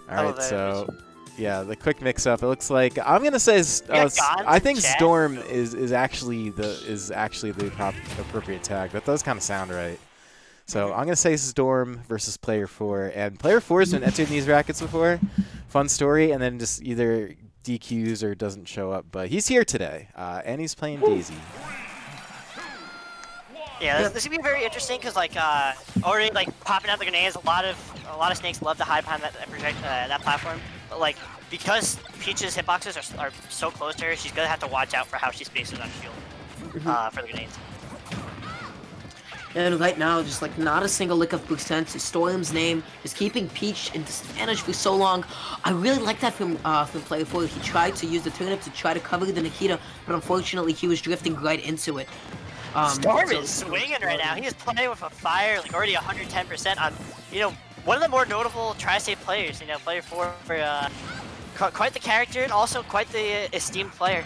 All right, so yeah, the quick mix-up. It looks like I'm gonna say I think chat. Storm is actually the appropriate tag. That does kind of sound right. So I'm gonna say Storm versus Player 4, and Player 4 has been entered in these brackets before. Fun story, and then just either DQs or doesn't show up. But he's here today, and he's playing DayZ. Yeah, this would be very interesting because already popping out the grenades. A lot of snakes love to hide behind that platform, but because Peach's hitboxes are so close to her, she's gonna have to watch out for how she spaces on shield for the grenades. And right now, just not a single lick of percent to Storm's name, is keeping Peach in disadvantage for so long. I really like that from Player 4. He tried to use the turnip to try to cover the Nikita, but unfortunately he was drifting right into it. Storm is swinging right now. He is playing with a fire, already 110% on, one of the more notable Tri-State players. Player 4, quite the character and also quite the esteemed player.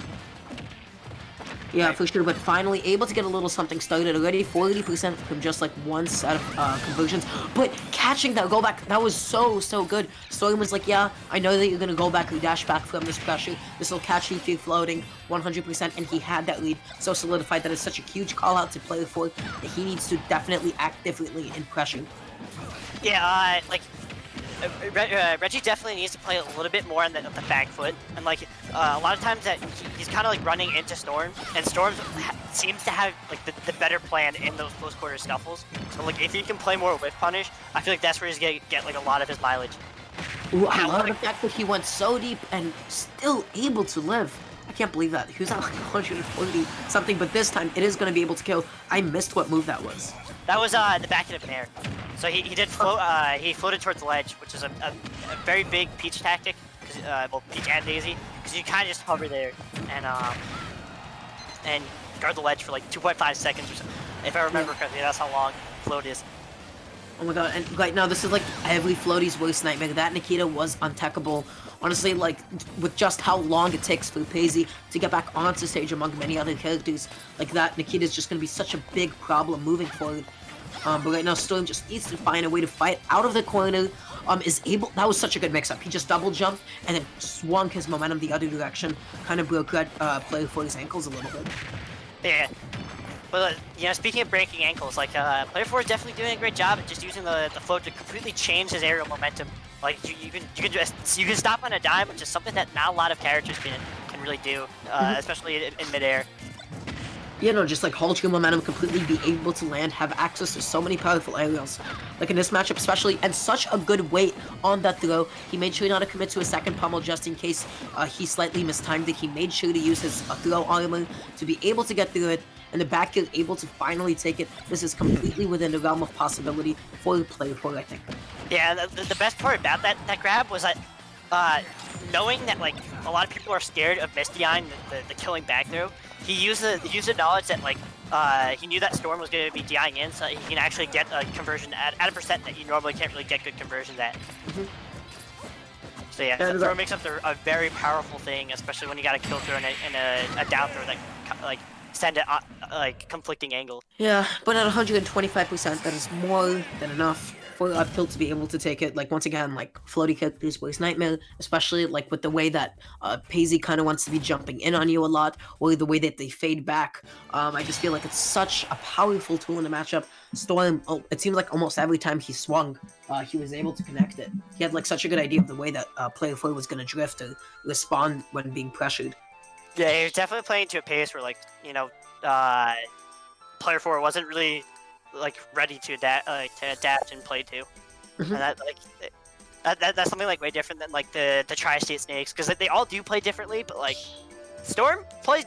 Yeah, for sure, but finally able to get a little something started already, 40% from just one set of conversions, but catching that go back, that was so good. Storm was like, yeah, I know that you're gonna go back or dash back from this pressure, this will catch you through floating 100%, and he had that lead so solidified. That is such a huge call out to Player 4 that he needs to definitely act differently in pressure. Yeah, Reggie definitely needs to play a little bit more on the back foot, and a lot of times that he's kind of running into Storm, and Storm seems to have the better plan in those close quarter scuffles. So if he can play more whiff punish, I feel like that's where he's gonna get a lot of his mileage. Ooh, I love the fact that he went so deep and still able to live. I can't believe that. He was at 140 something, but this time it is going to be able to kill. I missed what move that was. That was the back end of an air. So he did float. He floated towards the ledge, which is a very big Peach tactic. Well, Peach and DayZ, because you kind of just hover there and guard the ledge for 2.5 seconds or so. If I remember correctly, that's how long float is. Oh my god, and right now this is every floaty's worst nightmare. That Nikita was untechable. Honestly, with just how long it takes for PGP to get back onto stage among many other characters, that Nikita is just going to be such a big problem moving forward. But right now, Storm just needs to find a way to fight out of the corner. That was such a good mix-up. He just double jumped and then swung his momentum the other direction. Kind of broke Player 4's ankles a little bit. Yeah. But speaking of breaking ankles, Player 4 is definitely doing a great job at just using the float to completely change his aerial momentum. You can stop on a dime, which is something that not a lot of characters can really do, especially in midair. Just hold your momentum, completely be able to land, have access to so many powerful aerials. In this matchup especially, and such a good weight on that throw. He made sure not to commit to a second pummel just in case he slightly mistimed it. He made sure to use his throw armor to be able to get through it, and the back is able to finally take it. This is completely within the realm of possibility for Player 4, I think. Yeah, the best part about that grab was that knowing that a lot of people are scared of misdying the killing back throw, he used the knowledge that he knew that Storm was going to be DIing in, so he can actually get a conversion at a percent that you normally can't really get good conversions at. So yeah, the throw makes up a very powerful thing, especially when you got a kill throw and a down throw that send it conflicting angles. Yeah, but at 125%, that is more than enough for Uphill to be able to take it. Once again, floaty characters worst nightmare, especially with the way that PGP kind of wants to be jumping in on you a lot, or the way that they fade back. I just feel like it's such a powerful tool in the matchup. Storm, it seems like almost every time he swung, he was able to connect it. He had such a good idea of the way that Player 4 was going to drift or respond when being pressured. Yeah, he was definitely playing to a pace where Player 4 wasn't really ready to adapt and play to. And that's something way different than the Tri-State Snakes, because they all do play differently, but Storm plays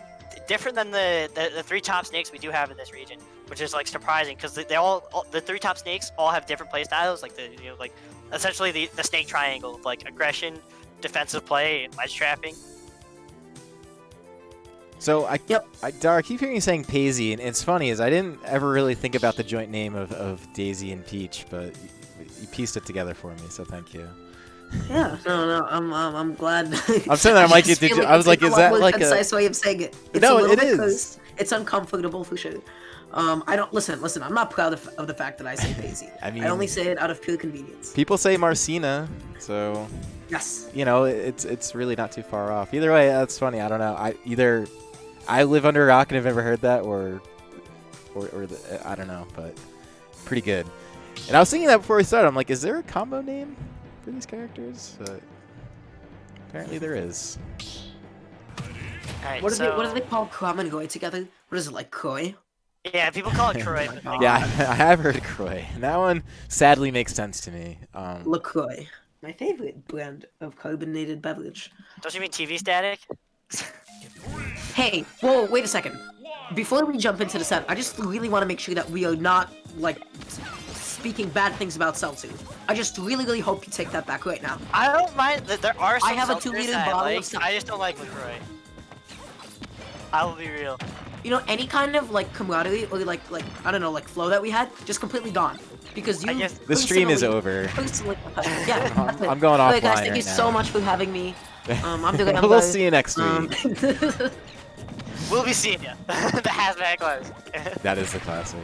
different than the three top snakes we do have in this region, which is surprising, because the three top snakes all have different play styles, essentially the snake triangle of aggression, defensive play, and ledge trapping. So Dar, I keep hearing you saying PGP, and it's funny is I didn't ever really think about the joint name of DayZ and Peach, but you pieced it together for me, so thank you. Yeah, no, I'm glad. I'm saying that I'm like, I was like, is that a concise way of saying it? It's no, a little it bit is. Cursed. It's uncomfortable for sure. I don't listen. I'm not proud of the fact that I say PGP. I mean, I only say it out of pure convenience. People say Marcina, so Yes. you know, it's really not too far off. Either way, that's funny. I don't know. I live under a rock and have never heard that, or I don't know, but pretty good. And I was thinking that before we started. I'm like, is there a combo name for these characters? But apparently there is. Alright, What do so they call Crom and Goy together? What is it, like Croy? yeah, people call it Croy. But, like, Yeah, I have heard of Croy. And that one sadly makes sense to me. LaCroix. My favorite brand of carbonated beverage. don't you mean TV static? Hey, whoa, wait a second. Before we jump into the set, I just really want to make sure that we are not, like, speaking bad things about Seltzer. I just really hope you take that back right now. I don't mind that there are some I have a seltzers 2-liter that I bottle of like. seltzer. I just don't like LaCroix. I will be real. You know, any kind of, like, camaraderie or, like I don't know, like, flow that we had, just completely gone. Because you... I guess The stream is personally- over. personally- yeah, that's it. I'm going Alright, offline guys, thank right you so now. much for having me. I'm doing We'll see you next week. We'll be seeing you. The hazmat gloves. That is the classic.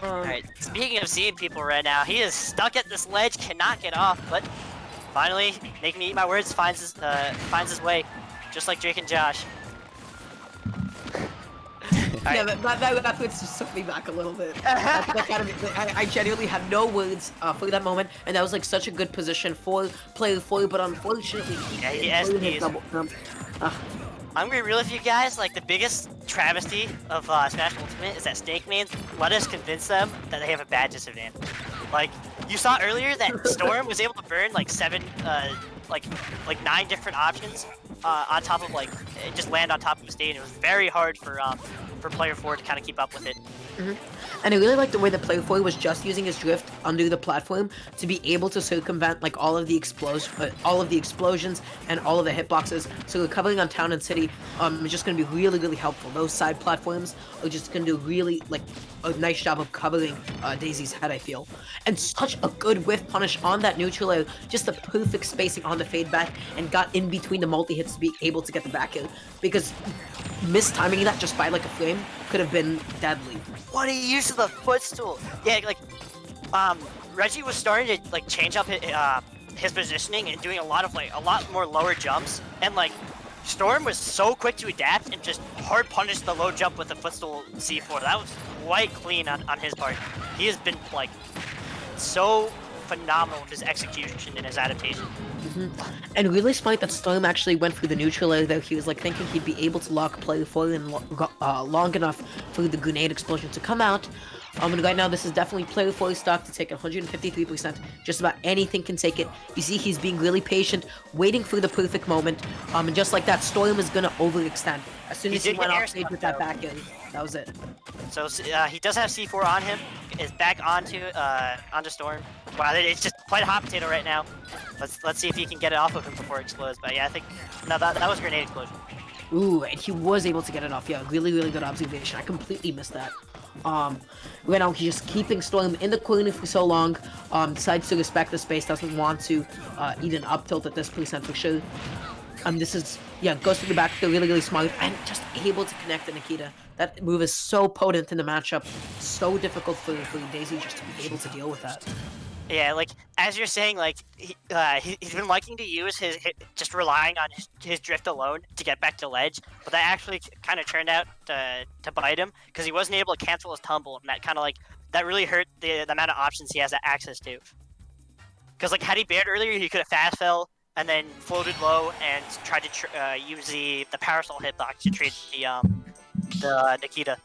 Alright, speaking of seeing people right now, he is stuck at this ledge, cannot get off, but finally, making me eat my words, finds his way, just like Drake and Josh. Yeah, that just took me back a little bit. That kind of, I genuinely had no words for that moment, and that was like such a good position for player 4, but unfortunately, Yeah, he didn't SPs. hit double jump. I'm gonna be real with you guys, like the biggest travesty of Smash Ultimate is that Snake Mains let us convince them that they have a bad disadvantage. Like, you saw earlier that Storm was able to burn like 9 different options on top of just land on top of a stage. It was very hard for player 4 to kind of keep up with it. And I really like the way that player 4 was just using his drift under the platform to be able to circumvent like all of the explosions and all of the hitboxes. So recovering on town and city is just going to be really helpful. Those side platforms are just going to do really like a nice job of covering Daisy's head, I feel. And such a good whiff punish on that neutral air, just the perfect spacing on the fade back, and got in between the multi hits to be able to get the back air, because mistiming that just by like a frame could have been deadly. What a use of the footstool! Yeah, like, Reggie was starting to like change up his positioning and doing a lot more lower jumps, and like Storm was so quick to adapt and just hard punished the low jump with the footstool C4. That was quite clean on his part. He has been like so phenomenal with his execution and his adaptation. And really smart that Storm actually went through the neutral air, though. He was like thinking he'd be able to lock player 4 in long enough for the grenade explosion to come out. And right now, this is definitely player 4 stock to take 153%. Just about anything can take it. You see, he's being really patient, waiting for the perfect moment. And just like that, Storm is gonna overextend. As soon as he went off stage with that back in, that was it. So he does have C4 on him. Is back onto Storm. Wow, it's just quite a hot potato right now. Let's see if he can get it off of him before it explodes. But yeah, I think no, that was a grenade explosion. Ooh, and he was able to get it off. Yeah, really good observation. I completely missed that. Right now he's just keeping Storm in the corner for so long. Decides to respect the space, doesn't want to eat an up tilt at this percent for sure. This is, yeah, goes to the back, they're really smart, and just able to connect to Nikita. That move is so potent in the matchup, so difficult for Daisy just to be able to deal with that. Yeah, like, as you're saying, like, he's been liking to use just relying on his drift alone to get back to ledge, but that actually kind of turned out to bite him, because he wasn't able to cancel his tumble, and that kind of, like, that really hurt the amount of options he has access to. Because, like, had he bared earlier, he could have fast fell, and then floated low, and tried to use the parasol hitbox to trade the Nikita.